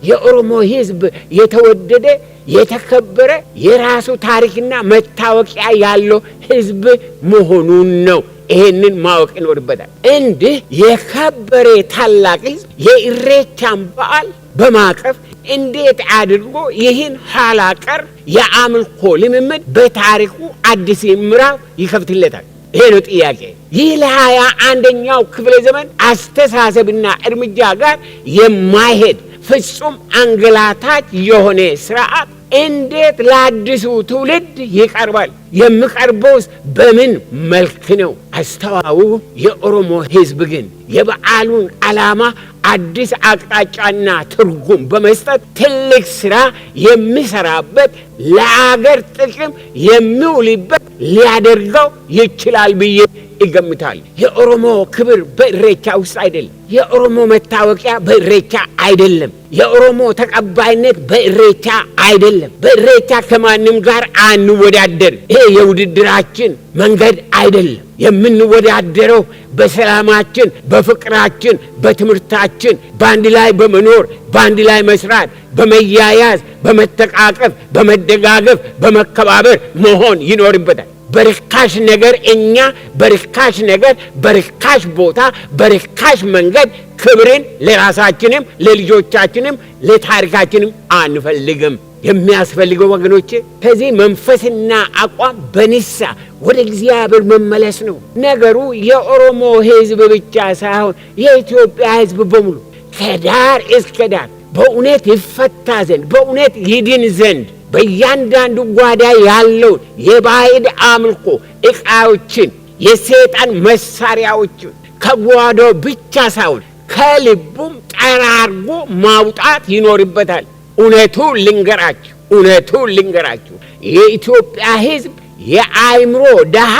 የኦሮሞ ህዝብ የተወደደ የተከበረ የራሱ ታሪክና መታወቂያ ያለው ህዝብ መሆኑን ነው። ይሄንን ማወቅ ይኖርበታል። እንዲህ የከበረ ታላቅ ህዝብ የኢሬቻን በዓል በማቀፍ እንዴት አድርጎ ይህን ኋላ ቀር የአምልኮ ልምምድ በታሪኩ አዲስ ምዕራፍ ይከፍትለታል? ይሄ ነው ጥያቄ። ይህ ለ21ኛው ክፍለ ዘመን አስተሳሰብና እርምጃ ጋር የማይሄድ ፍጹም አንገላታች የሆነ ስርዓት እንዴት ለአዲሱ ትውልድ ይቀርባል? የሚቀርበውስ በምን መልክ ነው? አስተዋዩ የኦሮሞ ህዝብ ግን የበዓሉን ዓላማ አዲስ አቅጣጫና ትርጉም በመስጠት ትልቅ ስራ የሚሰራበት ለአገር ጥቅም የሚውልበት ሊያደርገው ይችላል ብዬ ይገምታል። የኦሮሞ ክብር በኢሬቻ ውስጥ አይደለም። የኦሮሞ መታወቂያ በኢሬቻ አይደለም። የኦሮሞ ተቀባይነት በኢሬቻ አይደለም። በኢሬቻ ከማንም ጋር አንወዳደር። ይሄ የውድድራችን መንገድ አይደለም። የምንወዳደረው በሰላማችን፣ በፍቅራችን፣ በትምህርታችን፣ በአንድ ላይ በመኖር በአንድ ላይ መስራት፣ በመያያዝ፣ በመተቃቀፍ፣ በመደጋገፍ፣ በመከባበር መሆን ይኖርበታል። በርካሽ ነገር እኛ በርካሽ ነገር በርካሽ ቦታ በርካሽ መንገድ ክብርን ለራሳችንም ለልጆቻችንም ለታሪካችንም አንፈልግም። የሚያስፈልገው ወገኖቼ ከዚህ መንፈስና አቋም በንሳ ወደ እግዚአብሔር መመለስ ነው። ነገሩ የኦሮሞ ህዝብ ብቻ ሳይሆን የኢትዮጵያ ህዝብ በሙሉ ከዳር እስከ ዳር በእውነት ይፈታ ዘንድ በእውነት ይድን ዘንድ በእያንዳንዱ ጓዳ ያለው የባዕድ አምልኮ ዕቃዎችን የሰይጣን መሳሪያዎችን ከጓዳው ብቻ ሳይሆን ከልቡም ጠራርጎ ማውጣት ይኖርበታል። እውነቱን ልንገራችሁ የኢትዮጵያ ህዝብ የአእምሮ ደሃ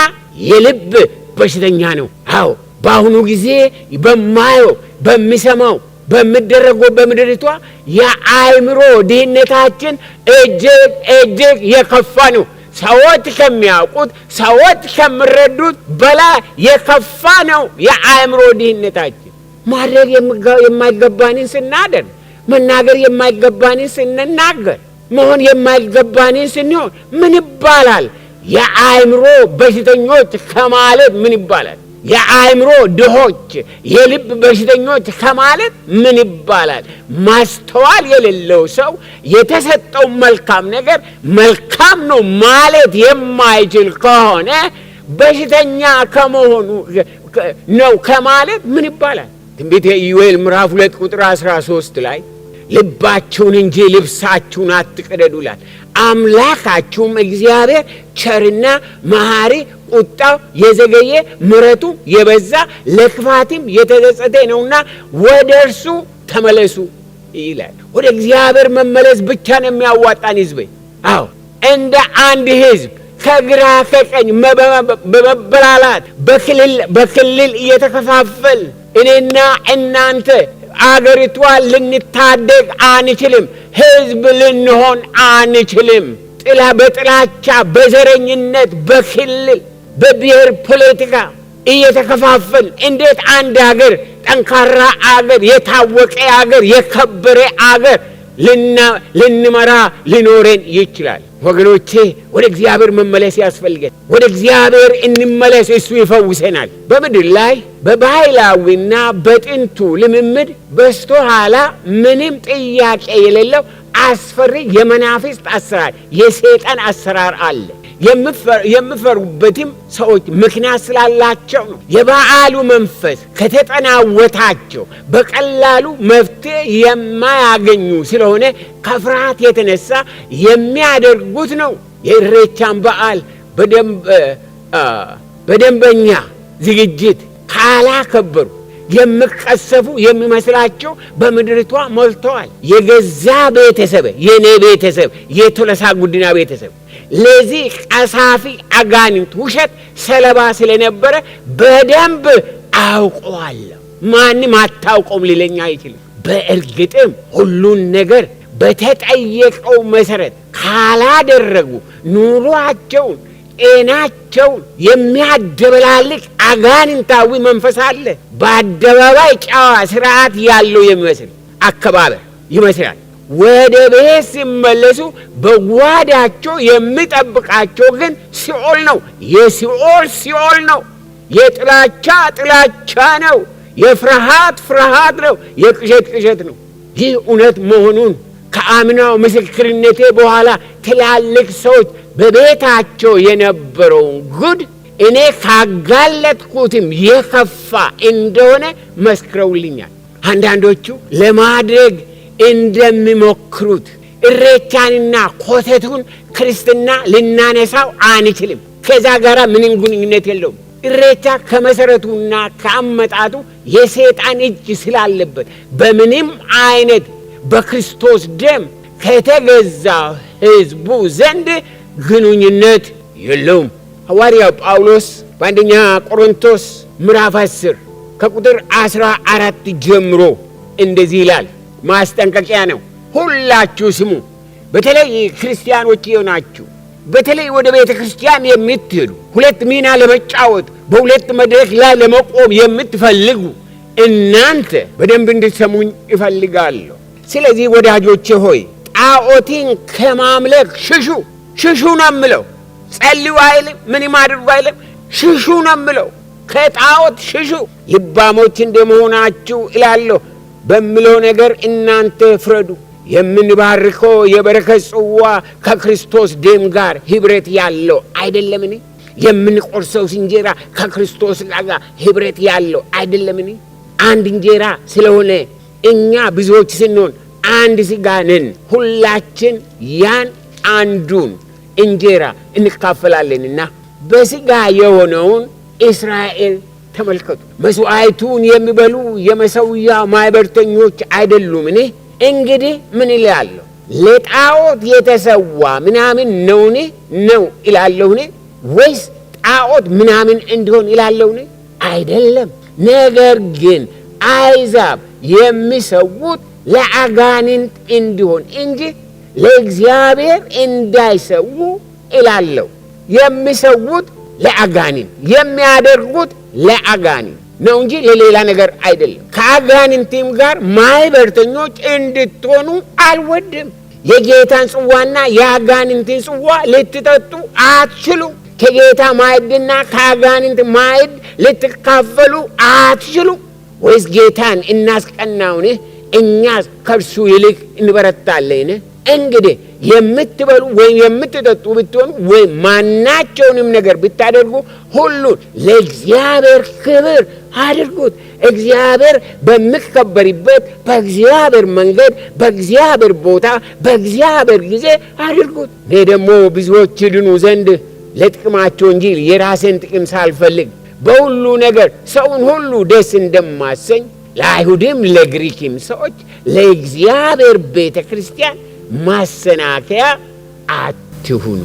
የልብ በሽተኛ ነው። አዎ በአሁኑ ጊዜ በማየው በሚሰማው በሚደረገው በምድሪቷ የአእምሮ ድህነታችን እጅግ የከፋ ነው። ሰዎች ከሚያውቁት ሰዎች ከሚረዱት በላይ የከፋ ነው የአእምሮ ድህነታችን። ማድረግ የማይገባንን ስናደርግ፣ መናገር የማይገባንን ስንናገር፣ መሆን የማይገባንን ስንሆን ምን ይባላል? የአእምሮ በሽተኞች ከማለት ምን ይባላል? የአእምሮ ድሆች የልብ በሽተኞች ከማለት ምን ይባላል? ማስተዋል የሌለው ሰው የተሰጠው መልካም ነገር መልካም ነው ማለት የማይችል ከሆነ በሽተኛ ከመሆኑ ነው ከማለት ምን ይባላል? ትንቢተ ኢዩኤል ምዕራፍ 2 ቁጥር 13 ላይ ልባችሁን እንጂ ልብሳችሁን አትቅደዱ ይላል። አምላካችሁም እግዚአብሔር ቸርና መሐሪ፣ ቁጣው የዘገየ ምሕረቱ የበዛ ለክፋትም የተጸጸተ ነውና ወደ እርሱ ተመለሱ ይላል። ወደ እግዚአብሔር መመለስ ብቻ ነው የሚያዋጣን ህዝብ። አዎ እንደ አንድ ህዝብ ከግራ ከቀኝ በመበላላት በክልል እየተከፋፈል እኔና እናንተ አገሪቷን ልንታደግ አንችልም። ህዝብ ልንሆን አንችልም። በጥላቻ በዘረኝነት በክልል በብሔር ፖለቲካ እየተከፋፈል እንዴት አንድ አገር ጠንካራ አገር የታወቀ አገር የከበረ አገር ልንመራ ሊኖረን ይችላል? ወገኖቼ ወደ እግዚአብሔር መመለስ ያስፈልጋል። ወደ እግዚአብሔር እንመለስ፣ እሱ ይፈውሰናል። በምድር ላይ በባህላዊና በጥንቱ ልምምድ በስተኋላ ምንም ጥያቄ የሌለው አስፈሪ የመናፍስት አሰራር የሰይጣን አሰራር አለ። የሚፈሩበትም ሰዎች ምክንያት ስላላቸው ነው። የበዓሉ መንፈስ ከተጠናወታቸው በቀላሉ መፍትሄ የማያገኙ ስለሆነ ከፍርሃት የተነሳ የሚያደርጉት ነው። የኢሬቻን በዓል በደንበኛ ዝግጅት ካላከበሩ የሚቀሰፉ የሚመስላቸው በምድሪቷ ሞልተዋል። የገዛ ቤተሰብ የኔ ቤተሰብ የቶለሳ ጉዲና ቤተሰብ ለዚህ ቀሳፊ አጋንንት ውሸት ሰለባ ስለነበረ በደንብ አውቀዋለሁ። ማንም አታውቀውም ሊለኛ አይችልም። በእርግጥም ሁሉን ነገር በተጠየቀው መሰረት ካላደረጉ ኑሯቸውን ጤናቸውን የሚያደበላልቅ አጋንንታዊ መንፈስ አለ። በአደባባይ ጨዋ ስርዓት ያለው የሚመስል አከባበር ይመስላል። ወደ ቤት ሲመለሱ በጓዳቸው የሚጠብቃቸው ግን ሲኦል ነው። የሲኦል ሲኦል ነው። የጥላቻ ጥላቻ ነው። የፍርሃት ፍርሃት ነው። የቅዠት ቅዠት ነው። ይህ እውነት መሆኑን ከአምናው ምስክርነቴ በኋላ ትላልቅ ሰዎች በቤታቸው የነበረውን ጉድ እኔ ካጋለጥኩትም የከፋ እንደሆነ መስክረውልኛል። አንዳንዶቹ ለማድረግ እንደሚሞክሩት እሬቻንና ኮተቱን ክርስትና ልናነሳው አንችልም። ከዛ ጋር ምንም ግንኙነት የለውም። እሬቻ ከመሰረቱና ከአመጣጡ የሰይጣን እጅ ስላለበት በምንም አይነት በክርስቶስ ደም ከተገዛ ሕዝቡ ዘንድ ግንኙነት የለውም። ሐዋርያው ጳውሎስ በአንደኛ ቆሮንቶስ ምዕራፍ 10 ከቁጥር 14 ጀምሮ እንደዚህ ይላል። ማስጠንቀቂያ ነው። ሁላችሁ ስሙ። በተለይ ክርስቲያኖች የሆናችሁ በተለይ ወደ ቤተ ክርስቲያን የምትሄዱ ሁለት ሚና ለመጫወት በሁለት መድረክ ላይ ለመቆም የምትፈልጉ እናንተ በደንብ እንድትሰሙኝ እፈልጋለሁ። ስለዚህ ወዳጆቼ ሆይ ጣዖትን ከማምለክ ሽሹ። ሽሹ ነው የምለው። ጸልዩ አይልም፣ ምንም አድርጉ አይልም። ሽሹ ነው የምለው። ከጣዖት ሽሹ። ልባሞች እንደመሆናችሁ እላለሁ በምለው ነገር እናንተ ፍረዱ። የምንባርከው የበረከት ጽዋ ከክርስቶስ ደም ጋር ህብረት ያለው አይደለምን? የምንቆርሰው እንጀራ ከክርስቶስ ጋር ህብረት ያለው አይደለምን? አንድ እንጀራ ስለሆነ እኛ ብዙዎች ስንሆን አንድ ሥጋ ነን። ሁላችን ያን አንዱን እንጀራ እንካፈላለንና በሥጋ የሆነውን እስራኤል ተመልከቱ። መስዋዕቱን የሚበሉ የመሠዊያ ማኅበርተኞች አይደሉምን? እንግዲህ ምን እላለሁ? ለጣዖት የተሰዋ ምናምን ነውን? ነው እላለሁን? ወይስ ጣዖት ምናምን እንዲሆን እላለሁን? አይደለም። ነገር ግን አሕዛብ የሚሰዉት ለአጋንንት እንዲሆን እንጂ ለእግዚአብሔር እንዳይሰዉ እላለሁ። የሚሰዉት ለአጋንንት፣ የሚያደርጉት ለአጋንንት ነው እንጂ ለሌላ ነገር አይደለም። ከአጋንንትም ጋር ማኅበርተኞች እንድትሆኑ አልወድም። የጌታን ጽዋና የአጋንንትን ጽዋ ልትጠጡ አትችሉ። ከጌታ ማዕድና ከአጋንንት ማዕድ ልትካፈሉ አትችሉ። ወይስ ጌታን እናስቀናውን? እኛስ ከእርሱ ይልቅ እንበረታለን? እንግዲህ የምትበሉ ወይም የምትጠጡ ብትሆኑ ወይም ማናቸውንም ነገር ብታደርጉ ሁሉን ለእግዚአብሔር ክብር አድርጉት። እግዚአብሔር በሚከበርበት በእግዚአብሔር መንገድ፣ በእግዚአብሔር ቦታ፣ በእግዚአብሔር ጊዜ አድርጉት። እኔ ደግሞ ብዙዎች ይድኑ ዘንድ ለጥቅማቸው እንጂ የራሴን ጥቅም ሳልፈልግ በሁሉ ነገር ሰውን ሁሉ ደስ እንደማሰኝ ለአይሁድም ለግሪክም ሰዎች ለእግዚአብሔር ቤተ ክርስቲያን ማሰናከያ አትሁኑ።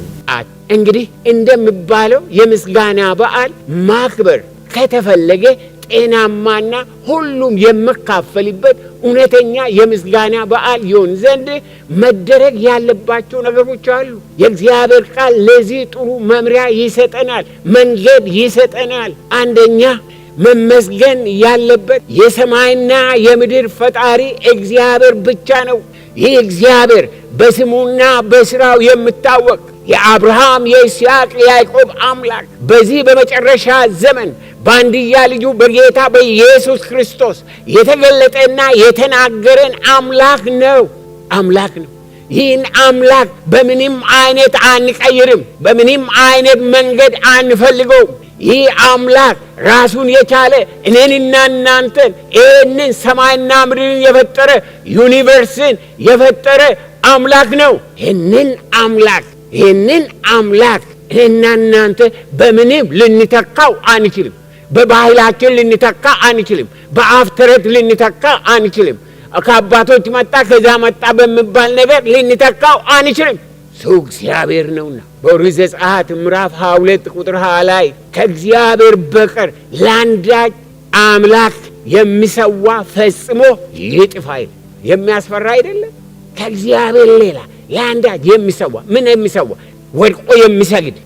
እንግዲህ እንደሚባለው የምስጋና በዓል ማክበር ከተፈለገ ጤናማና ሁሉም የመካፈልበት እውነተኛ የምስጋና በዓል ይሆን ዘንድ መደረግ ያለባቸው ነገሮች አሉ። የእግዚአብሔር ቃል ለዚህ ጥሩ መምሪያ ይሰጠናል፣ መንገድ ይሰጠናል። አንደኛ መመስገን ያለበት የሰማይና የምድር ፈጣሪ እግዚአብሔር ብቻ ነው። ይህ እግዚአብሔር በስሙና በሥራው የምታወቅ የአብርሃም የይስሐቅ የያዕቆብ አምላክ በዚህ በመጨረሻ ዘመን በአንድያ ልጁ በጌታ በኢየሱስ ክርስቶስ የተገለጠና የተናገረን አምላክ ነው። አምላክ ነው። ይህን አምላክ በምንም አይነት አንቀይርም፣ በምንም አይነት መንገድ አንፈልገውም። ይህ አምላክ ራሱን የቻለ እኔንና እናንተን ይህንን ሰማይና ምድርን የፈጠረ ዩኒቨርስን የፈጠረ አምላክ ነው። ይህንን አምላክ እኔና እናንተ በምንም ልንተካው አንችልም። በባህላችን ልንተካ አንችልም። በአፍ ተረት ልንተካ አንችልም። ከአባቶች መጣ ከዛ መጣ በሚባል ነገር ልንተካው አንችልም። ሰው እግዚአብሔር ነውና በኦሪት ዘጸአት ምዕራፍ 22 ቁጥር 20 ላይ ከእግዚአብሔር በቀር ለአንዳች አምላክ የሚሰዋ ፈጽሞ ይጥፋ ይላል። የሚያስፈራ አይደለም? ከእግዚአብሔር ሌላ ለአንዳች የሚሰዋ ምን የሚሰዋ? ወድቆ የሚሰግድ፣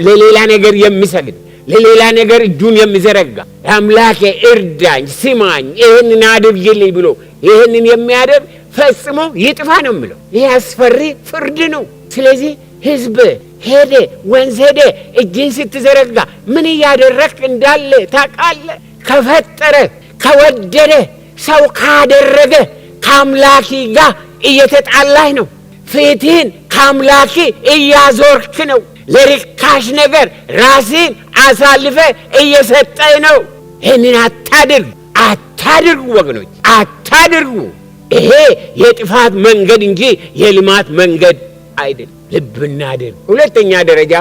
ለሌላ ነገር የሚሰግድ፣ ለሌላ ነገር እጁን የሚዘረጋ አምላኬ እርዳኝ፣ ስማኝ፣ ይህንን አድርግልኝ ብሎ ይህንን የሚያደርግ ፈጽሞ ይጥፋ ነው የሚለው። ይህ አስፈሪ ፍርድ ነው። ስለዚህ ሕዝብ ሄደ፣ ወንዝ ሄደ፣ እጅን ስትዘረጋ ምን እያደረክ እንዳለ ታውቃለህ? ከፈጠረ ከወደደ ሰው ካደረገ ከአምላኪ ጋር እየተጣላህ ነው። ፊትህን ከአምላኪ እያዞርክ ነው። ለርካሽ ነገር ራስህን አሳልፈ እየሰጠህ ነው። ይህንን አታድርጉ ወገኖች፣ አታድርጉ። ይሄ የጥፋት መንገድ እንጂ የልማት መንገድ አይደለም። ልብ እናድርግ። ሁለተኛ ደረጃ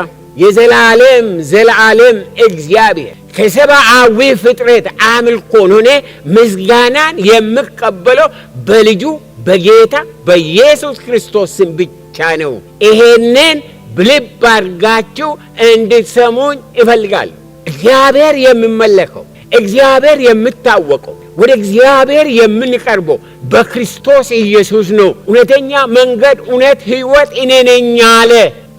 የዘላለም እግዚአብሔር ከሰብአዊ ፍጥረት አምልኮን ሆነ ምስጋናን የሚቀበለው በልጁ በጌታ በኢየሱስ ክርስቶስ ስም ብቻ ነው። ይሄንን ልብ አድርጋችሁ እንድትሰሙኝ እፈልጋለሁ። እግዚአብሔር የሚመለከው፣ እግዚአብሔር የሚታወቀው፣ ወደ እግዚአብሔር የምንቀርበው በክርስቶስ ኢየሱስ ነው። እውነተኛ መንገድ፣ እውነት፣ ሕይወት እኔ ነኝ አለ።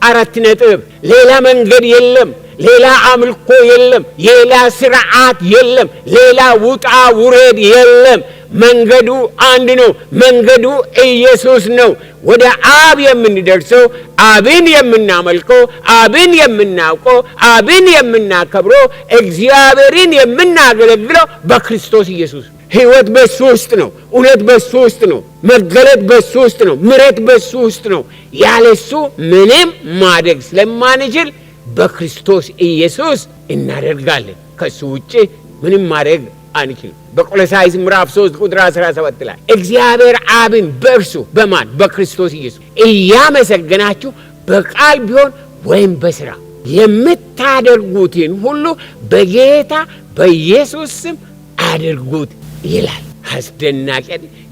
4 ነጥብ። ሌላ መንገድ የለም። ሌላ አምልኮ የለም። ሌላ ስርዓት የለም። ሌላ ውጣ ውረድ የለም። መንገዱ አንድ ነው። መንገዱ ኢየሱስ ነው። ወደ አብ የምንደርሰው፣ አብን የምናመልከው፣ አብን የምናውቀው፣ አብን የምናከብረው፣ እግዚአብሔርን የምናገለግለው በክርስቶስ ኢየሱስ። ሕይወት በሱ ውስጥ ነው። እውነት በሱ ውስጥ ነው። መገለጥ በሱ ውስጥ ነው። ምሕረት በሱ ውስጥ ነው። ያለሱ ምንም ማድረግ ስለማንችል በክርስቶስ ኢየሱስ እናደርጋለን። ከሱ ውጪ ምንም ማድረግ አንችልም። በቆሎሳይስ ምዕራፍ 3 ቁጥር 17 ላይ እግዚአብሔር አብን በእርሱ በማን በክርስቶስ ኢየሱስ እያመሰገናችሁ በቃል ቢሆን ወይም በሥራ የምታደርጉትን ሁሉ በጌታ በኢየሱስ ስም አድርጉት ይላል። አስደናቂ!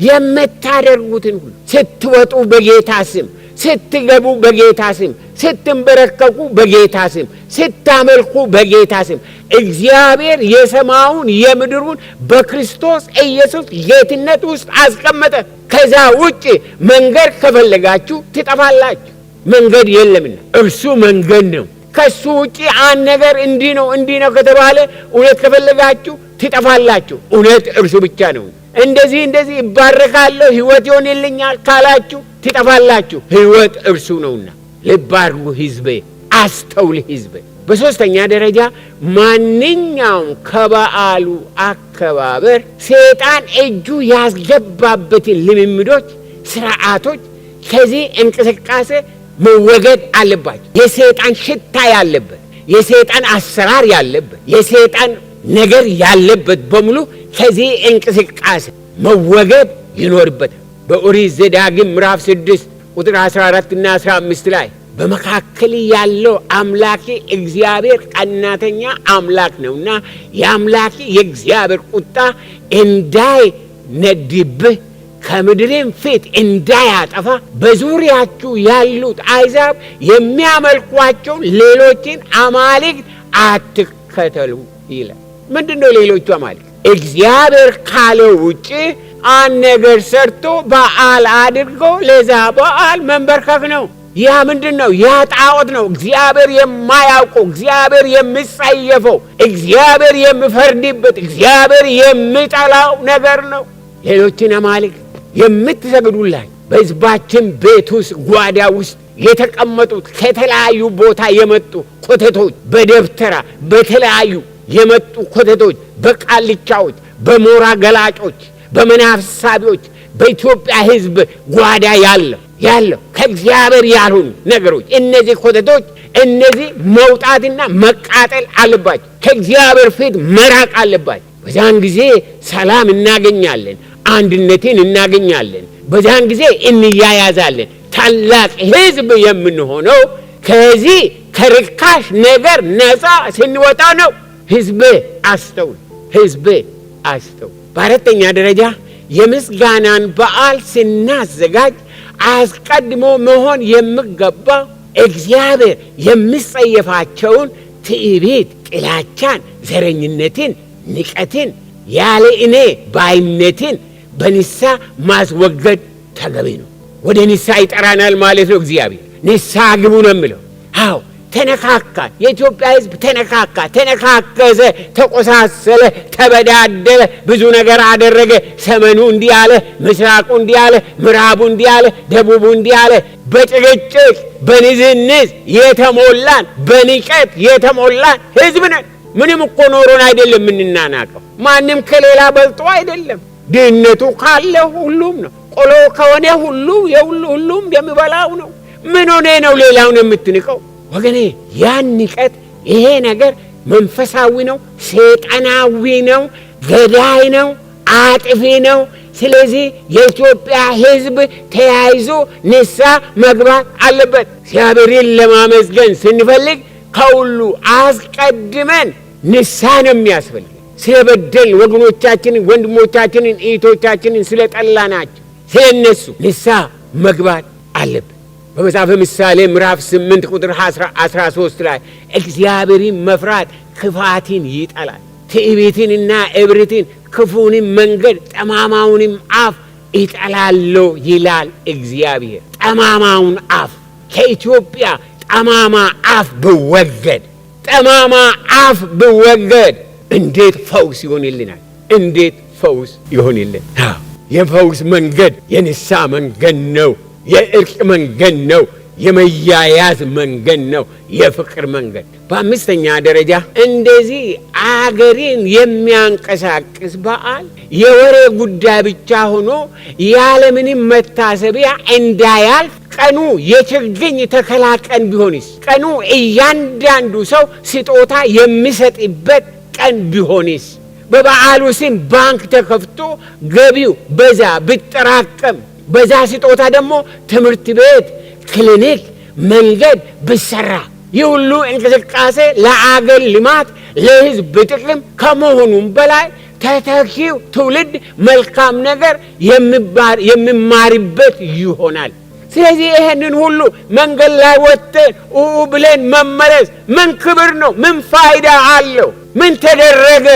የምታደርጉትን ሁሉ ስትወጡ በጌታ ስም፣ ስትገቡ በጌታ ስም፣ ስትንበረከኩ በጌታ ስም፣ ስታመልኩ በጌታ ስም። እግዚአብሔር የሰማዩን የምድሩን በክርስቶስ ኢየሱስ ጌትነት ውስጥ አስቀመጠ። ከዛ ውጭ መንገድ ከፈለጋችሁ ትጠፋላችሁ። መንገድ የለምና እርሱ መንገድ ነው። ከሱ ውጭ አንድ ነገር እንዲህ ነው ከተባለ እውነት ከፈለጋችሁ ትጠፋላችሁ። እውነት እርሱ ብቻ ነው። እንደዚህ ይባረካለሁ ሕይወት ይሆንልኛል ካላችሁ ትጠፋላችሁ። ሕይወት እርሱ ነውና ልብ አድርጉ ሕዝቤ፣ አስተውል ሕዝቤ። በሶስተኛ ደረጃ ማንኛውም ከበዓሉ አከባበር ሰይጣን እጁ ያስገባበትን ልምምዶች፣ ስርዓቶች ከዚህ እንቅስቃሴ መወገድ አለባቸው። የሰይጣን ሽታ ያለበት፣ የሰይጣን አሰራር ያለበት፣ የሰይጣን ነገር ያለበት በሙሉ ከዚህ እንቅስቃሴ መወገድ ይኖርበታል። በኦሪት ዘዳግም ምዕራፍ 6 ቁጥር 14 እና 15 ላይ በመካከል ያለው አምላኬ እግዚአብሔር ቀናተኛ አምላክ ነውና የአምላኬ የእግዚአብሔር ቁጣ እንዳይነድብህ ከምድርም ፊት እንዳያጠፋ በዙሪያችሁ ያሉት አሕዛብ የሚያመልኳቸውን ሌሎችን አማልክት አትከተሉ ይላል። ምንድነው ሌሎቹ አማልክት? እግዚአብሔር ካለው ውጭ አንድ ነገር ሰርቶ በዓል አድርጎ ለዛ በዓል መንበርከክ ነው። ያ ምንድነው? ያ ጣዖት ነው። እግዚአብሔር የማያውቀው፣ እግዚአብሔር የሚጸየፈው፣ እግዚአብሔር የሚፈርድበት፣ እግዚአብሔር የሚጠላው ነገር ነው። ሌሎችን አማልክት የምትሰግዱላቸው በሕዝባችን ቤት ውስጥ ጓዳ ውስጥ የተቀመጡት ከተለያዩ ቦታ የመጡ ኮተቶች፣ በደብተራ በተለያዩ የመጡ ኮተቶች፣ በቃልቻዎች፣ በሞራ ገላጮች፣ በመናፍሳቢዎች በኢትዮጵያ ሕዝብ ጓዳ ያለው ከእግዚአብሔር ያልሆኑ ነገሮች፣ እነዚህ ኮተቶች፣ እነዚህ መውጣትና መቃጠል አለባቸው። ከእግዚአብሔር ፊት መራቅ አለባቸው። በዛን ጊዜ ሰላም እናገኛለን፣ አንድነትን እናገኛለን። በዛን ጊዜ እንያያዛለን። ታላቅ ሕዝብ የምንሆነው ከዚህ ከርካሽ ነገር ነፃ ስንወጣ ነው። ሕዝብ አስተውል፣ ሕዝብ አስተውል። በአራተኛ ደረጃ የምስጋናን በዓል ስናዘጋጅ አስቀድሞ መሆን የሚገባ እግዚአብሔር የሚጸየፋቸውን ትዕቢት፣ ጥላቻን፣ ዘረኝነትን፣ ንቀትን፣ ያለ እኔ ባይነትን በንስሐ ማስወገድ ተገቢ ነው። ወደ ንስሐ ይጠራናል ማለት ነው። እግዚአብሔር ንስሐ ግቡ ነው የሚለው። አዎ ተነካካ። የኢትዮጵያ ሕዝብ ተነካካ፣ ተነካከሰ፣ ተቆሳሰለ፣ ተበዳደለ፣ ብዙ ነገር አደረገ። ሰሜኑ እንዲህ አለ፣ ምስራቁ እንዲህ አለ፣ ምዕራቡ እንዲህ አለ፣ ደቡቡ እንዲህ አለ። በጭቅጭቅ በንዝንዝ የተሞላን በንቀት የተሞላን ሕዝብ ነን። ምንም እኮ ኖሮን አይደለም የምንናናቀው። ማንም ከሌላ በልጦ አይደለም። ድህነቱ ካለ ሁሉም ነው። ቆሎ ከሆነ ሁሉም የሚበላው ነው። ምን ሆነ ነው ሌላውን የምትንቀው? ወገኔ ያን ንቀት፣ ይሄ ነገር መንፈሳዊ ነው፣ ሰይጣናዊ ነው፣ ገዳይ ነው፣ አጥፊ ነው። ስለዚህ የኢትዮጵያ ሕዝብ ተያይዞ ንስሐ መግባት አለበት። እግዚአብሔርን ለማመስገን ስንፈልግ ከሁሉ አስቀድመን ንስሐ ነው የሚያስፈልግ። ስለበደል ወገኖቻችንን፣ ወንድሞቻችንን፣ እህቶቻችንን ስለጠላናቸው ስለነሱ ንስሐ መግባት አለበት። በመጽሐፈ ምሳሌ ምዕራፍ 8 ቁጥር 13 ላይ እግዚአብሔርን መፍራት ክፋትን ይጠላል፣ ትዕቢትንና እብሪትን፣ ክፉንም መንገድ፣ ጠማማውንም አፍ ይጠላለሁ ይላል እግዚአብሔር። ጠማማውን አፍ ከኢትዮጵያ ጠማማ አፍ ብወገድ፣ ጠማማ አፍ ብወገድ እንዴት ፈውስ ይሆንልናል? እንዴት ፈውስ ይሆንልን? የፈውስ መንገድ የንስሐ መንገድ ነው። የእርቅ መንገድ ነው። የመያያዝ መንገድ ነው። የፍቅር መንገድ። በአምስተኛ ደረጃ እንደዚህ አገርን የሚያንቀሳቅስ በዓል የወሬ ጉዳይ ብቻ ሆኖ ያለምንም መታሰቢያ እንዳያልፍ ቀኑ የችግኝ ተከላ ቀን ቢሆንስ? ቀኑ እያንዳንዱ ሰው ስጦታ የሚሰጥበት ቀን ቢሆንስ? በበዓሉ ስም ባንክ ተከፍቶ ገቢው በዛ ብጠራቀም፣ በዛ ስጦታ ደግሞ ትምህርት ቤት፣ ክሊኒክ፣ መንገድ ብሰራ፣ ይህ ሁሉ እንቅስቃሴ ለአገር ልማት ለሕዝብ ጥቅም ከመሆኑም በላይ ተተኪው ትውልድ መልካም ነገር የሚማርበት ይሆናል። ስለዚህ ይሄንን ሁሉ መንገድ ላይ ወጥተን ብለን መመለስ ምን ክብር ነው? ምን ፋይዳ አለው? ምን ተደረገ?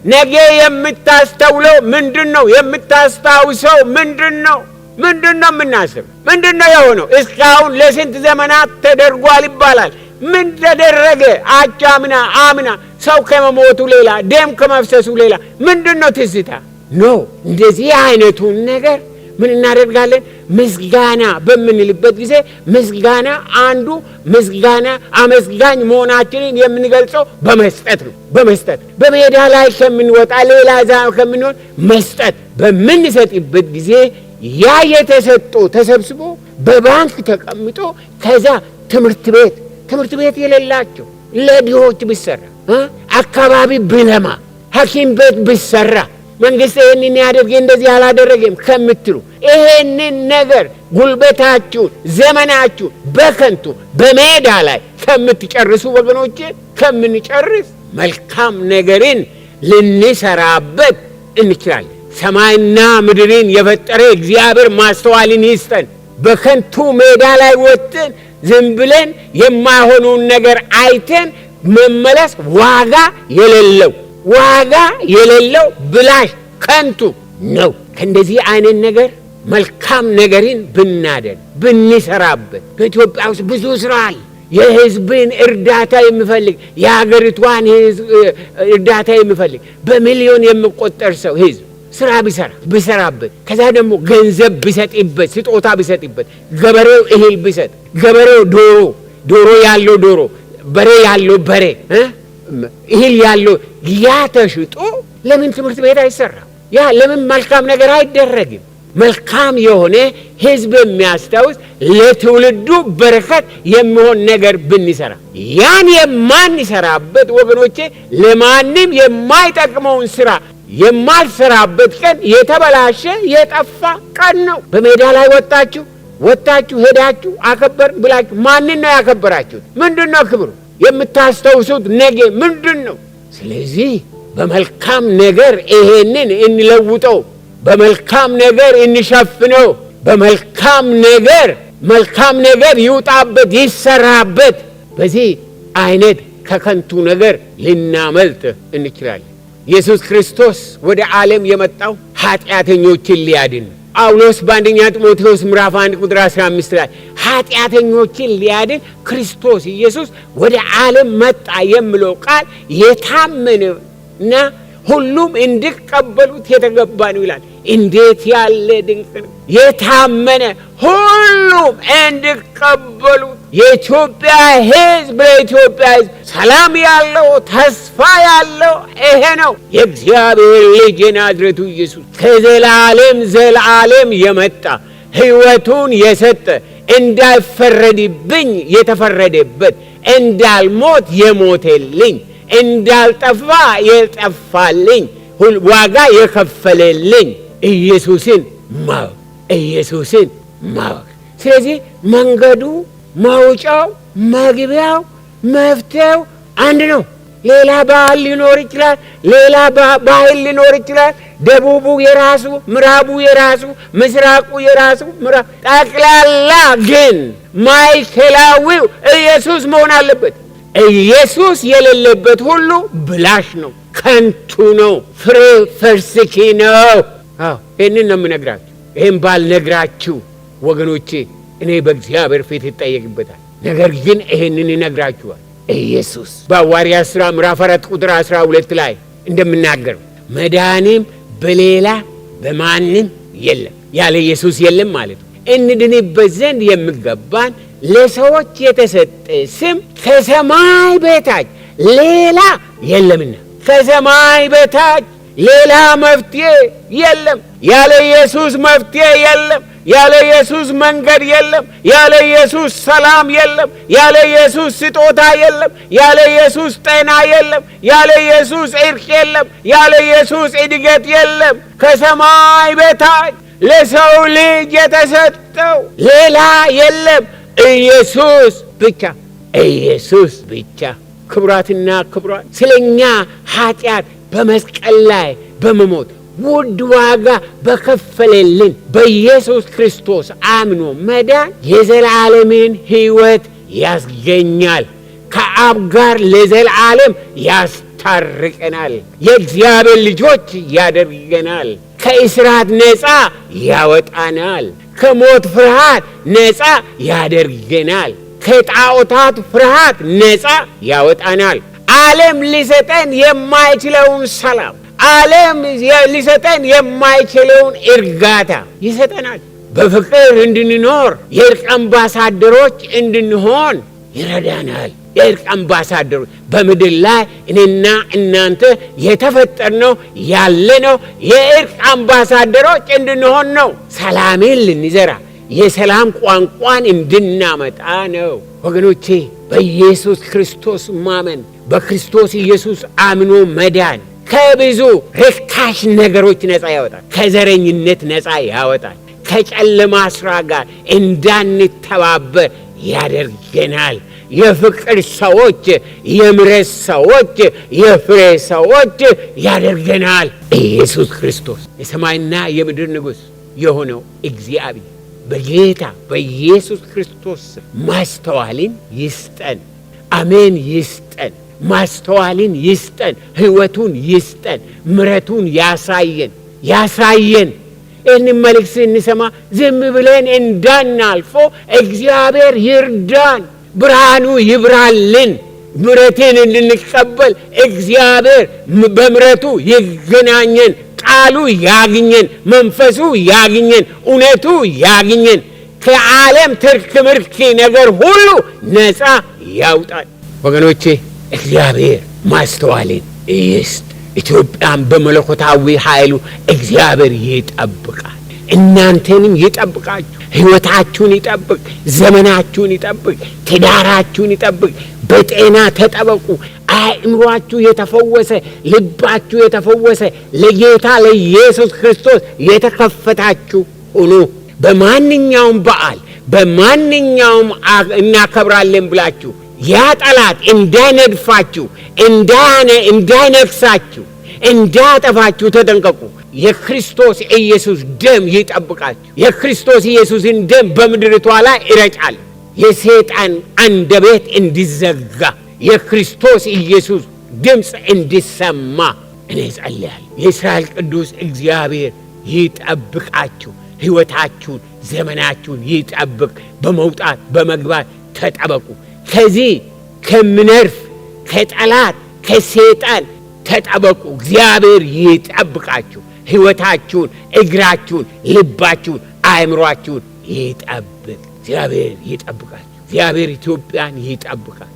ነገ የምታስተውለው ምንድነው? የምታስታውሰው ምንድነው? ምንድነው የምናስብ? ምንድነው የሆነው? እስካሁን ለስንት ዘመናት ተደርጓል ይባላል። ምን ተደረገ? አቻምና አምና ሰው ከመሞቱ ሌላ፣ ደም ከመፍሰሱ ሌላ ምንድነው ትዝታ? ኖ እንደዚህ አይነቱን ነገር ምን እናደርጋለን? ምስጋና በምንልበት ጊዜ ምስጋና አንዱ ምስጋና አመስጋኝ መሆናችንን የምንገልጸው በመስጠት ነው። በመስጠት በሜዳ ላይ ከምንወጣ ሌላ ዛም ከምንሆን መስጠት በምንሰጥበት ጊዜ ያ የተሰጠው ተሰብስቦ በባንክ ተቀምጦ ከዛ ትምህርት ቤት የሌላቸው ለድሆች ቢሰራ፣ አካባቢ ብለማ፣ ሐኪም ቤት ቢሰራ፣ መንግስት ይህንን ያደርግ እንደዚህ አላደረገም ከምትሉ ይሄንን ነገር ጉልበታችሁን ዘመናችሁን በከንቱ በሜዳ ላይ ከምትጨርሱ ወገኖቼ ከምንጨርስ መልካም ነገርን ልንሰራበት እንችላለን። ሰማይና ምድርን የፈጠረ እግዚአብሔር ማስተዋልን ይስጠን። በከንቱ ሜዳ ላይ ወጥተን ዝም ብለን የማይሆኑን ነገር አይተን መመለስ ዋጋ የሌለው ብላሽ ከንቱ ነው። ከእንደዚህ አይነት ነገር መልካም ነገርን ብናደርግ ብንሰራበት። በኢትዮጵያ ውስጥ ብዙ ስራ አለ። የህዝብን እርዳታ የሚፈልግ የሀገሪቷን እርዳታ የሚፈልግ በሚሊዮን የሚቆጠር ሰው ህዝብ ስራ ቢሰራበት፣ ከዛ ደግሞ ገንዘብ ቢሰጥበት፣ ስጦታ ቢሰጥበት፣ ገበሬው እህል ቢሰጥ፣ ገበሬው ዶሮ ያለው ዶሮ፣ በሬ ያለው በሬ፣ እህል ያለው ያ ተሽጦ ለምን ትምህርት ቤት አይሰራም? ያ ለምን መልካም ነገር አይደረግም? መልካም የሆነ ህዝብ የሚያስታውስ ለትውልዱ በረከት የሚሆን ነገር ብንሰራ፣ ያን የማንሰራበት ወገኖቼ ለማንም የማይጠቅመውን ስራ የማልሰራበት ቀን የተበላሸ የጠፋ ቀን ነው። በሜዳ ላይ ወጣችሁ ሄዳችሁ አከበር ብላችሁ ማንን ነው ያከበራችሁት? ምንድነው ክብሩ? የምታስተውሱት ነገ ምንድነው? ስለዚህ በመልካም ነገር ይሄንን እንለውጠው፣ በመልካም ነገር እንሸፍነው፣ በመልካም ነገር ይውጣበት፣ ይሰራበት። በዚህ አይነት ከከንቱ ነገር ልናመልጥ እንችላለን። ኢየሱስ ክርስቶስ ወደ ዓለም የመጣው ኃጢአተኞችን ሊያድን፣ ጳውሎስ በአንደኛ ጢሞቴዎስ ምዕራፍ 1 ቁጥር 15 ላይ ኃጢአተኞችን ሊያድን ክርስቶስ ኢየሱስ ወደ ዓለም መጣ የሚለው ቃል የታመነና ሁሉም እንዲቀበሉት የተገባ ነው ይላል። እንዴት ያለ ድንቅ ነው! የታመነ ሁሉም እንዲቀበሉት። የኢትዮጵያ ሕዝብ ለኢትዮጵያ ሕዝብ ሰላም ያለው ተስፋ ያለው ይሄ ነው። የእግዚአብሔር ልጅ የናዝሬቱ ኢየሱስ ከዘላለም ዘላለም የመጣ ሕይወቱን የሰጠ እንዳይፈረድብኝ የተፈረደበት እንዳልሞት የሞተልኝ እንዳልጠፋ የጠፋልኝ ዋጋ የከፈለልኝ ኢየሱስን ማወቅ። ስለዚህ መንገዱ፣ መውጫው፣ መግቢያው፣ መፍትሄው አንድ ነው። ሌላ ባህል ሊኖር ይችላል፣ ሌላ ባህል ሊኖር ይችላል። ደቡቡ የራሱ፣ ምዕራቡ የራሱ፣ ምስራቁ የራሱ፣ ጠቅላላ ግን ማዕከላዊው ኢየሱስ መሆን አለበት። ኢየሱስ የሌለበት ሁሉ ብላሽ ነው፣ ከንቱ ነው፣ ፍሬ ፈርስኪ ነው። ይህንን ነው የምነግራችሁ። ይህም ባልነግራችሁ ወገኖቼ እኔ በእግዚአብሔር ፊት ይጠየቅበታል። ነገር ግን ይህንን ይነግራችኋል። ኢየሱስ በሐዋርያት ሥራ ምዕራፍ 4 ቁጥር 12 ላይ እንደምናገር መዳንም በሌላ በማንም የለም፣ ያለ ኢየሱስ የለም ማለት ነው። እንድንበት ዘንድ የሚገባን ለሰዎች የተሰጠ ስም ከሰማይ በታች ሌላ የለምና፣ ከሰማይ በታች ሌላ መፍትሄ የለም። ያለ ኢየሱስ መፍትሄ የለም። ያለ ኢየሱስ መንገድ የለም። ያለ ኢየሱስ ሰላም የለም። ያለ ኢየሱስ ስጦታ የለም። ያለ ኢየሱስ ጤና የለም። ያለ ኢየሱስ እርቅ የለም። ያለ ኢየሱስ እድገት የለም። ከሰማይ በታች ለሰው ልጅ የተሰጠው ሌላ የለም። ኢየሱስ ብቻ፣ ኢየሱስ ብቻ። ክቡራትና ክቡራን ስለኛ ኃጢአት በመስቀል ላይ በመሞት ውድ ዋጋ በከፈለልን በኢየሱስ ክርስቶስ አምኖ መዳን የዘላለምን ሕይወት ያስገኛል። ከአብ ጋር ለዘላለም ያስታርቀናል። የእግዚአብሔር ልጆች ያደርገናል። ከእስራት ነፃ ያወጣናል። ከሞት ፍርሃት ነፃ ያደርገናል። ከጣዖታት ፍርሃት ነፃ ያወጣናል። ዓለም ሊሰጠን የማይችለውን ሰላም፣ ዓለም ሊሰጠን የማይችለውን እርጋታ ይሰጠናል። በፍቅር እንድንኖር የእርቅ አምባሳደሮች እንድንሆን ይረዳናል። የእርቅ አምባሳደሮች በምድር ላይ እኔና እናንተ የተፈጠርነው ያለነው የእርቅ አምባሳደሮች እንድንሆን ነው። ሰላምን ልንዘራ የሰላም ቋንቋን እንድናመጣ ነው። ወገኖቼ በኢየሱስ ክርስቶስ ማመን፣ በክርስቶስ ኢየሱስ አምኖ መዳን ከብዙ ርካሽ ነገሮች ነፃ ያወጣል። ከዘረኝነት ነፃ ያወጣል። ከጨለማ ስራ ጋር እንዳንተባበር ያደርገናል። የፍቅር ሰዎች፣ የምሕረት ሰዎች፣ የፍሬ ሰዎች ያደርገናል። ኢየሱስ ክርስቶስ የሰማይና የምድር ንጉሥ የሆነው እግዚአብሔር በጌታ በኢየሱስ ክርስቶስ ማስተዋልን ይስጠን። አሜን። ይስጠን፣ ማስተዋልን ይስጠን፣ ሕይወቱን ይስጠን፣ ምሕረቱን ያሳየን። ይህንን መልእክት ስንሰማ ዝም ብለን እንዳናልፎ እግዚአብሔር ይርዳን። ብርሃኑ ይብራልን። ምሕረትን እንድንቀበል እግዚአብሔር በምሕረቱ ይገናኘን። ቃሉ ያግኘን፣ መንፈሱ ያግኘን፣ እውነቱ ያግኘን። ከዓለም ትርክ ምርክ ነገር ሁሉ ነፃ ያውጣል። ወገኖቼ እግዚአብሔር ማስተዋልን ይስጥ። ኢትዮጵያን በመለኮታዊ ኃይሉ እግዚአብሔር ይጠብቃል። እናንተንም ይጠብቃችሁ። ሕይወታችሁን ይጠብቅ፣ ዘመናችሁን ይጠብቅ፣ ትዳራችሁን ይጠብቅ። በጤና ተጠበቁ። አእምሯችሁ የተፈወሰ፣ ልባችሁ የተፈወሰ፣ ለጌታ ለኢየሱስ ክርስቶስ የተከፈታችሁ ሁኑ። በማንኛውም በዓል በማንኛውም እናከብራለን ብላችሁ ያ ጠላት እንዳይነድፋችሁ፣ እንዳይነክሳችሁ፣ እንዳያጠፋችሁ ተጠንቀቁ። የክርስቶስ ኢየሱስ ደም ይጠብቃችሁ። የክርስቶስ ኢየሱስን ደም በምድርቷ ላይ ይረጫል። የሰይጣን አንደበት እንዲዘጋ፣ የክርስቶስ ኢየሱስ ድምፅ እንዲሰማ እኔ ጸልያለሁ። የእስራኤል ቅዱስ እግዚአብሔር ይጠብቃችሁ። ሕይወታችሁን ዘመናችሁን ይጠብቅ። በመውጣት በመግባት ተጠበቁ። ከዚህ ከሚነርፍ ከጠላት ከሰይጣን ተጠበቁ። እግዚአብሔር ይጠብቃችሁ። ሕይወታችሁን፣ እግራችሁን፣ ልባችሁን፣ አእምሮአችሁን ይጠብቅ። እግዚአብሔር ይጠብቃችሁ። እግዚአብሔር ኢትዮጵያን ይጠብቃል።